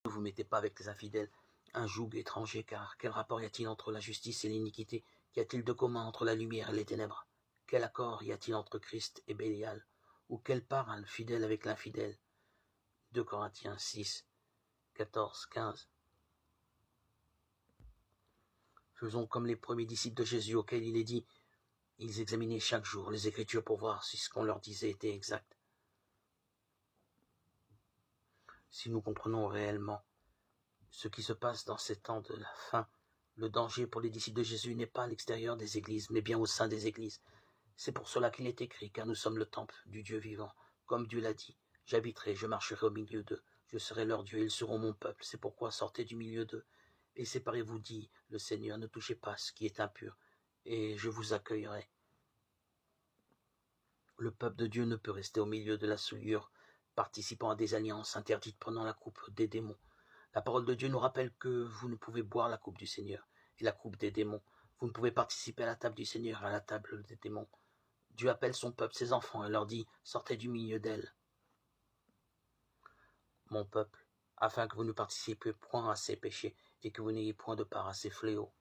Ne vous mettez pas avec les infidèles, un joug étranger, car quel rapport y a-t-il entre la justice et l'iniquité? Qu'y a-t-il de commun entre la lumière et les ténèbres? Quel accord y a-t-il entre Christ et Bélial? Ou quelle part a le fidèle avec l'infidèle? 2 Corinthiens 6, 14, 15. Faisons comme les premiers disciples de Jésus auxquels il est dit, ils examinaient chaque jour les Écritures pour voir si ce qu'on leur disait était exact. Si nous comprenons réellement ce qui se passe dans ces temps de la fin, le danger pour les disciples de Jésus n'est pas à l'extérieur des églises, mais bien au sein des églises. C'est pour cela qu'il est écrit, car nous sommes le temple du Dieu vivant. Comme Dieu l'a dit, j'habiterai, je marcherai au milieu d'eux, je serai leur Dieu, ils seront mon peuple. C'est pourquoi sortez du milieu d'eux et séparez-vous, dit le Seigneur, ne touchez pas ce qui est impur, et je vous accueillerai. Le peuple de Dieu ne peut rester au milieu de la souillure, participant à des alliances interdites, prenant la coupe des démons. La parole de Dieu nous rappelle que vous ne pouvez boire la coupe du Seigneur et la coupe des démons. Vous ne pouvez participer à la table du Seigneur et à la table des démons. Dieu appelle son peuple, ses enfants, et leur dit, sortez du milieu d'elle, mon peuple, afin que vous ne participiez point à ses péchés et que vous n'ayez point de part à ses fléaux.